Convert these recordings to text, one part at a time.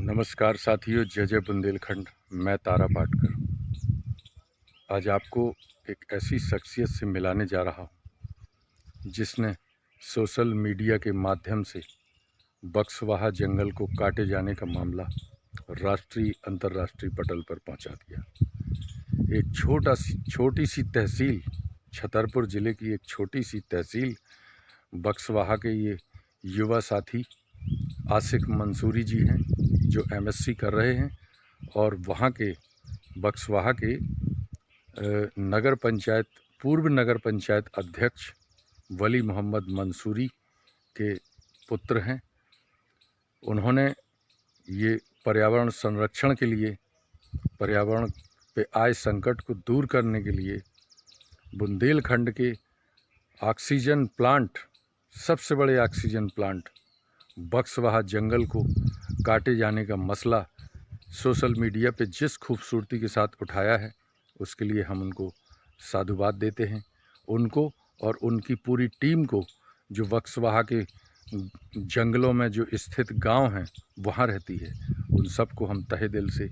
नमस्कार साथियों, जय जय बुंदेलखंड। मैं तारा पाटकर आज आपको एक ऐसी शख्सियत से मिलाने जा रहा हूँ जिसने सोशल मीडिया के माध्यम से बक्सवाहा जंगल को काटे जाने का मामला राष्ट्रीय अंतर्राष्ट्रीय पटल पर पहुँचा दिया। एक छोटी सी तहसील, छतरपुर ज़िले की एक छोटी सी तहसील बक्सवाहा के ये युवा साथी आसिक मंसूरी जी हैं जो एमएससी कर रहे हैं और वहाँ के बक्सवाहा के पूर्व नगर पंचायत अध्यक्ष वली मोहम्मद मंसूरी के पुत्र हैं। उन्होंने ये पर्यावरण संरक्षण के लिए, पर्यावरण पे आए संकट को दूर करने के लिए बुंदेलखंड के ऑक्सीजन प्लांट, सबसे बड़े ऑक्सीजन प्लांट बक्सवाहा जंगल को काटे जाने का मसला सोशल मीडिया पे जिस खूबसूरती के साथ उठाया है, उसके लिए हम उनको साधुवाद देते हैं। उनको और उनकी पूरी टीम को, जो बक्सवाहा के जंगलों में जो स्थित गांव हैं वहाँ रहती है, उन सबको हम तहे दिल से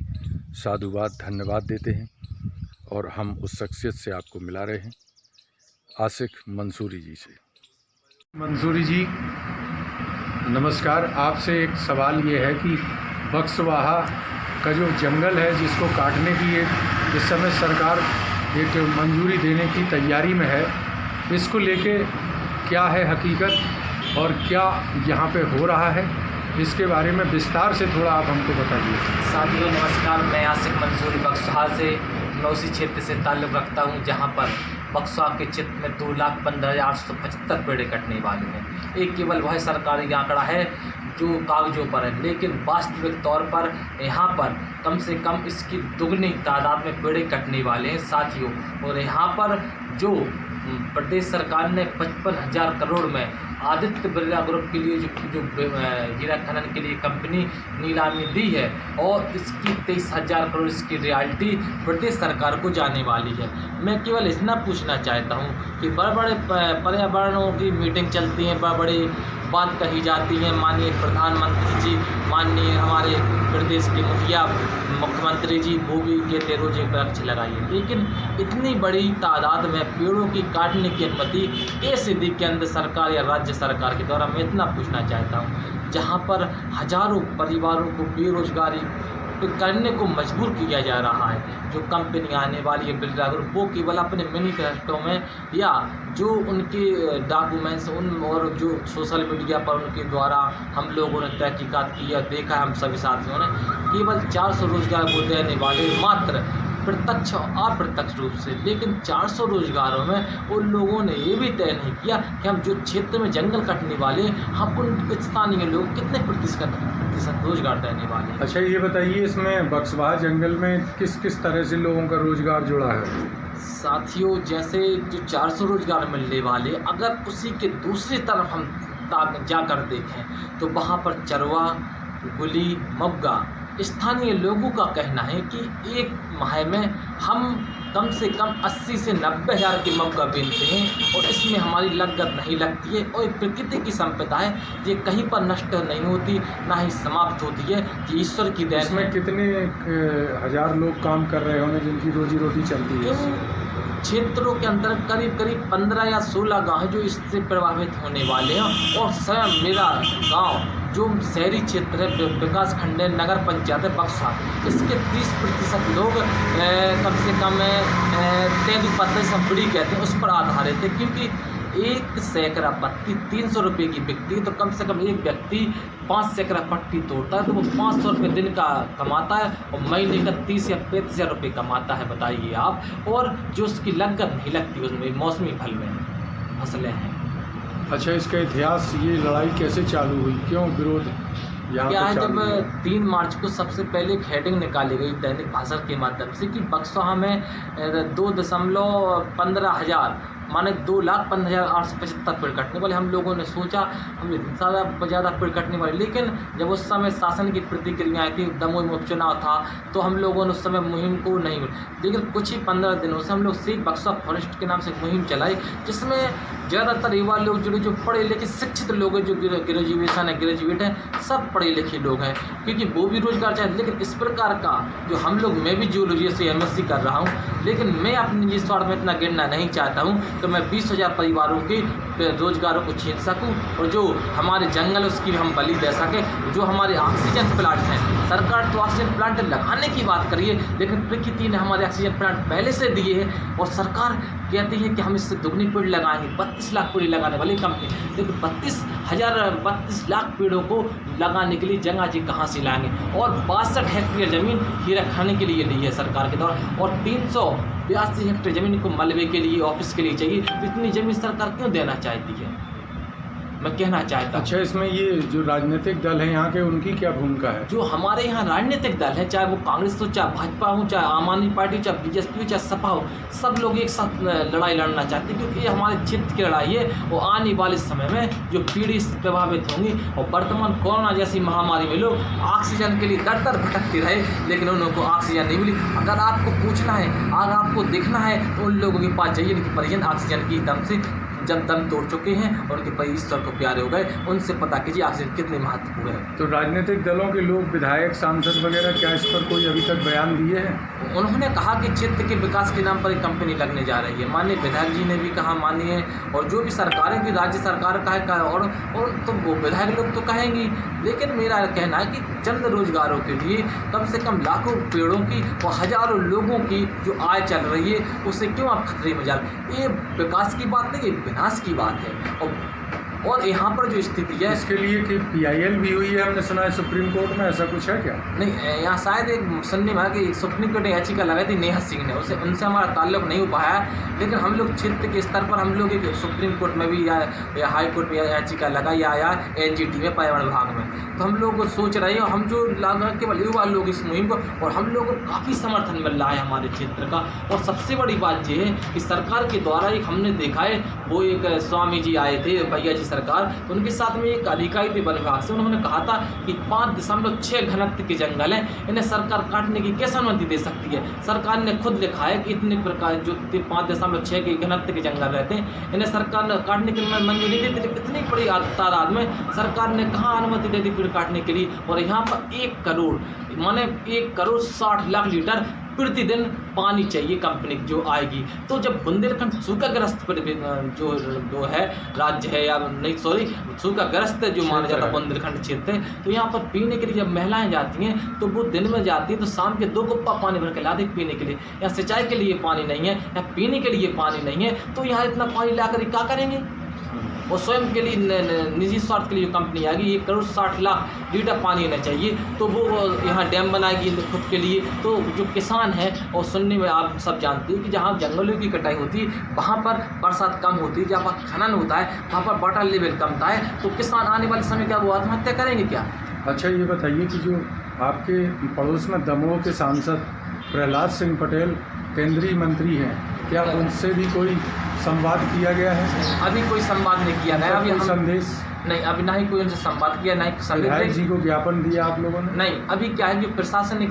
साधुवाद, धन्यवाद देते हैं। और हम उस शख्सियत से आपको मिला रहे हैं, आसिक मंसूरी जी से। मंसूरी जी नमस्कार। आपसे एक सवाल ये है कि बक्सवाहा का जो जंगल है जिसको काटने की इस समय सरकार एक मंजूरी देने की तैयारी में है, इसको लेके क्या है हकीकत और क्या यहाँ पे हो रहा है, इसके बारे में विस्तार से थोड़ा आप हमको बताइए। साथियों नमस्कार, मैं आसिक मंसूरी बक्सवाहा से, मैं उसी क्षेत्र से ताल्लुक़ रखता हूँ जहाँ पर बक्सवाहा के क्षेत्र में 2,15,875 पेड़ कटने वाले हैं। एक केवल वह सरकारी आंकड़ा है जो कागज़ों पर है, लेकिन वास्तविक तौर पर यहाँ पर कम से कम इसकी दुगनी तादाद में पेड़ कटने वाले हैं साथियों। और यहाँ पर जो प्रदेश सरकार ने 55,000 करोड़ में आदित्य बिरला ग्रुप के लिए जो हीरा खनन के लिए कंपनी नीलामी दी है, और इसकी 23,000 करोड़ इसकी रॉयल्टी प्रदेश सरकार को जाने वाली है। मैं केवल इतना पूछना चाहता हूँ कि बड़े बड़े पर्यावरणों की मीटिंग चलती हैं, बड़े बड़े बात कही जाती है, माननीय प्रधानमंत्री जी, माननीय हमारे प्रदेश के मुख्यमंत्री जी वो भी कहते रोज एक वृक्ष लगाइए, लेकिन इतनी बड़ी तादाद में पेड़ों की काटने की अनुमति कैसे दी केंद्र सरकार या राज्य सरकार के द्वारा। मैं इतना पूछना चाहता हूँ, जहाँ पर हजारों परिवारों को बेरोजगारी करने को मजबूर किया जा रहा है। जो कंपनी आने वाली है बिरला ग्रुप, वो केवल अपने मैनिफेस्टो में या जो उनके डॉक्यूमेंट्स और जो सोशल मीडिया पर उनके द्वारा हम लोगों ने तहकीकात की और देखा, हम सभी साथियों ने केवल 400 रोजगार वो देने वाले, मात्र प्रत्यक्ष और अप्रत्यक्ष रूप से। लेकिन 400 रोजगारों में उन लोगों ने ये भी तय नहीं किया कि हम जो क्षेत्र में जंगल कटने वाले, हम उन स्थानीय लोग कितने प्रतिशत रोजगार देने वाले। अच्छा ये बताइए, इसमें बक्सवाहा जंगल में किस किस तरह से लोगों का रोजगार जुड़ा है? साथियों, जैसे जो 400 रोजगार मिलने वाले, अगर उसी के दूसरी तरफ हम जाकर देखें तो वहाँ पर चरवा, गुली, मग्गा, स्थानीय लोगों का कहना है कि एक माह में हम कम से कम 80 से 90,000 के मग्गा बेचते हैं, और इसमें हमारी लागत नहीं लगती है, और प्रकृति की संपदा है, ये कहीं पर नष्ट नहीं होती, ना ही समाप्त होती है, ये ईश्वर की देन है। इसमें कितने हजार लोग काम कर रहे होंगे जिनकी रोजी रोटी चलती है? क्षेत्रों के अंदर करीब 15 या 16 गाँव हैं जो इससे प्रभावित होने वाले हैं, और स्वयं मेरा गांव जो शहरी क्षेत्र है, विकास खंड है, नगर पंचायत है बक्सवाहा, इसके 30% लोग कम से कम तेंदू पत्ते संपड़ी कहते हैं, उस पर आधारित है। क्योंकि एक सैकड़ा पत्ती 300 रुपये की बिकती है, तो कम से कम एक व्यक्ति 5 सैकड़ा पट्टी तोड़ता है तो वो 500 रुपये दिन का कमाता है, और महीने का 30 या 35,000 रुपये कमाता है, बताइए आप। और जो उसकी लागत नहीं लगती उसमें, मौसमी फल में फसलें हैं। अच्छा, इसका इतिहास, ये लड़ाई कैसे चालू हुई, क्यों विरोध क्या है? जब 3 मार्च को सबसे पहले एक हेडिंग निकाली गई दैनिक भास्कर के माध्यम से कि बक्सवाहा में 2,15,000 माने 2,15,875 पेड़ कटने वाले। हम लोगों ने सोचा हम ज़्यादा पेड़ कटने वाले, लेकिन जब उस समय शासन की प्रतिक्रियाएँ थी, दमोह में उपचुनाव था, तो हम लोगों ने उस समय मुहिम को नहीं, लेकिन कुछ ही 15 दिनों से हम लोग सेव बक्सवा फॉरेस्ट के नाम से मुहिम चलाई, जिसमें ज़्यादातर युवा लोग जुड़े, जो पढ़े लिखे शिक्षित लोग हैं, जो ग्रेजुएट हैं, सब पढ़े लिखे लोग हैं, क्योंकि वो भी रोजगार चाहते। लेकिन इस प्रकार का जो हम लोग, मैं भी जूलॉजी से MSc कर रहा हूँ, लेकिन मैं अपने निजी स्वार्थ में इतना गिरना नहीं चाहता हूँ तो मैं 20,000 परिवारों के रोजगारों को छीन सकूँ, और जो हमारे जंगल उसकी हम बलि दे सकें। जो हमारे ऑक्सीजन प्लांट हैं, सरकार तो ऑक्सीजन प्लांट लगाने की बात करिए, लेकिन प्रकृति ने हमारे ऑक्सीजन प्लांट पहले से दिए हैं, और सरकार कहती है कि हम इससे दुगनी पेड़ लगाएंगे। 32 लाख पेड़ लगाने वाली कंपनी, लेकिन 32 लाख पेड़ों को लगाने के लिए जगह जी कहाँ से लाएंगे? और 62 हेक्टेयर ज़मीन हीरा खाने के लिए ली है सरकार के द्वारा, और 382 हेक्टेयर ज़मीन को मलबे के लिए, ऑफिस के लिए चाहिए। इतनी ज़मीन सरकार क्यों देना चाहती है, मैं कहना चाहता हूँ। अच्छा, इसमें ये जो राजनीतिक दल हैं यहाँ के, उनकी क्या भूमिका है? जो हमारे यहाँ राजनीतिक दल है, चाहे वो कांग्रेस हो, चाहे भाजपा हो, चाहे आम आदमी पार्टी, चाहे BJP हो, चाहे सपा हो, सब लोग एक साथ लड़ाई लड़ना चाहते हैं, क्योंकि ये हमारे क्षेत्र की लड़ाई है। वो आने वाले समय में जो पीढ़ी प्रभावित होंगी, और वर्तमान कोरोना जैसी महामारी में लोग ऑक्सीजन के लिए दर भटकते रहे, लेकिन उन लोगों को ऑक्सीजन नहीं मिली। अगर आपको पूछना है, अगर आपको देखना है, तो उन लोगों के पास जाइए, उनके परिजन ऑक्सीजन की दम से जब दम तोड़ चुके हैं और उनके परिवार ईश्वर को प्यारे हो गए, उनसे पता कीजिए ऑक्सीजन कितनी महत्वपूर्ण है। तो राजनीतिक दलों के लोग, विधायक, सांसद वगैरह, क्या इस पर कोई अभी तक बयान दिए हैं? उन्होंने कहा कि क्षेत्र के विकास के नाम पर एक कंपनी लगने जा रही है। माननीय विधायक जी ने भी कहा, माननीय, और जो भी सरकारें भी, राज्य सरकार का है, और तो वो विधायक लोग तो कहेंगी, लेकिन मेरा कहना है कि चंद रोजगारों के लिए कम से कम लाखों पेड़ों की और हजारों लोगों की जो आय चल रही है, उसे क्यों आप खतरे में जा रहे हैं? ये विकास की बात नहीं, ये विनाश की बात है। और यहाँ पर जो स्थिति है, इसके लिए कि PIL भी हुई है, हमने सुना है सुप्रीम कोर्ट में, ऐसा कुछ है क्या? नहीं, यहाँ शायद एक सुनने में आया कि सुप्रीम कोर्ट ने याचिका लगाई थी नेहा सिंह ने, उनसे हमारा ताल्लुक नहीं हो पाया, लेकिन हम लोग क्षेत्र के स्तर पर हम लोग एक सुप्रीम कोर्ट में भी या हाई कोर्ट में याचिका लगाई, या NGT में, पर्यावरण विभाग में। तो हम लोग सोच रहे हैं, हम जो केवल युवा लोग इस मुहिम को, और हम लोग को काफ़ी समर्थन मिल रहा है हमारे क्षेत्र का। और सबसे बड़ी बात ये है कि सरकार के द्वारा एक हमने देखा है, वो एक स्वामी जी आए थे, भैया जी सरकार, तो उनके साथ में एक अधिकारी थे वन विभाग से, उन्होंने कहा था कि 5.6 घनत्व के जंगल हैं, इन्हें सरकार काटने की कैसे अनुमति दे सकती है? सरकार ने खुद लिखा है कि इतने प्रकार जो 5.6 के घनत्व के जंगल रहते हैं, इन्हें सरकार ने काटने की मंजूरी नहीं देती। इतनी बड़ी तादाद में सरकार ने कहाँ अनुमति दे दी पेड़ काटने के लिए? और यहाँ पर 1 करोड़ माने 1,60 लाख लीटर प्रतिदिन पानी चाहिए कंपनी जो आएगी। तो जब बुंदेलखंड सूखाग्रस्त जो है राज्य है, या नहीं सॉरी सूखाग्रस्त जो माना जाता है बुंदेलखंड क्षेत्र है, तो यहाँ पर पीने के लिए जब महिलाएं जाती हैं, तो वो दिन में जाती हैं तो शाम के 2 कुप्पा पानी भर के लाते पीने के लिए। यहाँ सिंचाई के लिए पानी नहीं है, यहाँ पीने के लिए पानी नहीं है, तो यहाँ इतना पानी लाकर क्या करेंगे? और स्वयं के लिए निजी स्वार्थ के लिए जो कंपनी आएगी, 1,60 लाख लीटर पानी लेना चाहिए, तो वो यहाँ डैम बनाएगी खुद के लिए। तो जो किसान है, और सुनने में आप सब जानते हैं कि जहाँ जंगलों की कटाई होती है, वहाँ पर बरसात कम होती है, जहाँ पर खनन होता है वहाँ पर वाटर लेवल कमता है, तो किसान आने वाले समय क्या वो आत्महत्या करेंगे क्या? अच्छा, ये बताइए कि जो आपके पड़ोस में दमोह के सांसद प्रहलाद सिंह पटेल केंद्रीय मंत्री हैं, क्या उनसे भी कोई संवाद किया गया है? अभी कोई संवाद नहीं किया गया, अभी संदेश नहीं, अभी ना ही कोई उनसे संवाद किया, ना ही विधायक जी को ज्ञापन दिया आप लोगों ने? नहीं, अभी क्या है, जो प्रशासनिक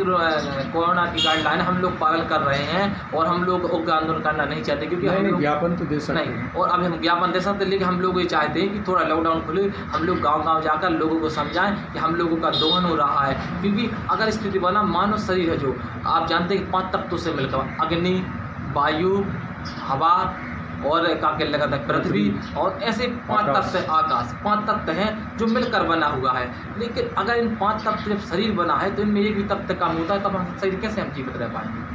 कोरोना की गाइडलाइन हम लोग पालन कर रहे हैं, और हम लोग उग्र आंदोलन करना नहीं चाहते, क्योंकि हम लोग ज्ञापन तो दे सकते हैं। और अभी हम ज्ञापन दे सकते, लेकिन हम लोग ये चाहते हैं कि थोड़ा लॉकडाउन खुले, हम लोग गाँव जाकर लोगों को समझाएं कि हम लोगों का दोहन हो रहा है। क्योंकि अगर स्थिति बना, मानव शरीर है जो आप जानते हैं कि 5 तत्वों से मिलकर, अग्नि, वायु, हवा और क्या कहते हैं पृथ्वी, और ऐसे 5 तत्व हैं, आकाश, 5 तत्व हैं जो मिलकर बना हुआ है। लेकिन अगर इन 5 तत्व जब शरीर बना है, तो इनमें एक भी तत्व कम होता है, तब हम शरीर कैसे हम जीवित रह पाएंगे?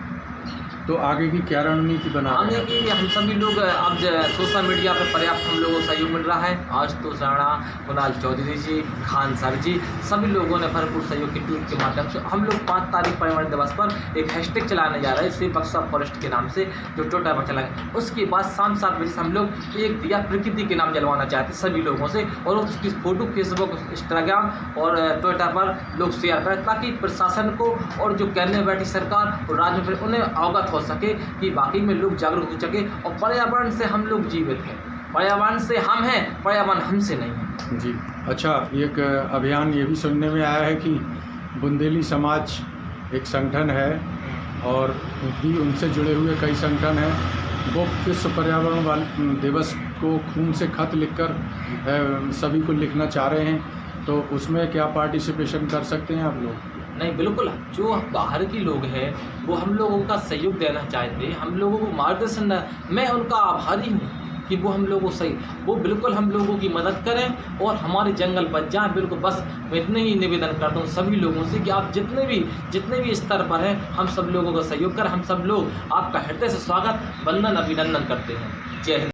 तो आगे की क्या रणनीति बना रहे हैं? आगे की हम सभी लोग अब सोशल मीडिया पर पर्याप्त हम लोगों को सहयोग मिल रहा है। आशुतोष राणा, कुणाल चौधरी जी, खान सर जी, सभी लोगों ने भरपूर सहयोग की ट्वीट के माध्यम से। हम लोग 5 तारीख पर्यावरण दिवस पर एक हैशटैग चलाने जा रहे हैं, सेव बक्सवा फॉरेस्ट के नाम से, जो ट्विटर पर चलाएंगे। उसके बाद शाम 7 बजे से हम लोग एक दिया प्रकृति के नाम जलवाना चाहते हैं सभी लोगों से, और उसकी फोटो फेसबुक, इंस्टाग्राम और ट्विटर पर लोग शेयर करें, ताकि प्रशासन को और जो कहने बैठी सरकार और राज्य में उन्हें अवगत हो हो सके, कि वाकई में लोग जागरूक हो सके। और पर्यावरण से हम लोग जीवित हैं, पर्यावरण से हम हैं, पर्यावरण हमसे नहीं है। जी अच्छा, एक अभियान ये भी सुनने में आया है कि बुंदेली समाज एक संगठन है और भी उनसे जुड़े हुए कई संगठन हैं, वो विश्व पर्यावरण दिवस को खून से खत लिखकर सभी को लिखना चाह रहे हैं, तो उसमें क्या पार्टिसिपेशन कर सकते हैं आप लोग? नहीं, बिल्कुल, जो बाहर के लोग हैं वो हम लोगों का सहयोग देना चाहते हैं, हम लोगों को मार्गदर्शन, मैं उनका आभारी हूँ कि वो हम लोगों को वो बिल्कुल हम लोगों की मदद करें और हमारे जंगल बच जाएँ। बिल्कुल, बस मैं इतने ही निवेदन करता हूँ सभी लोगों से कि आप जितने भी स्तर पर हैं, हम सब लोगों का सहयोग करें। हम सब लोग आपका हृदय से स्वागत, वंदन, अभिनंदन करते हैं। जय हिंद।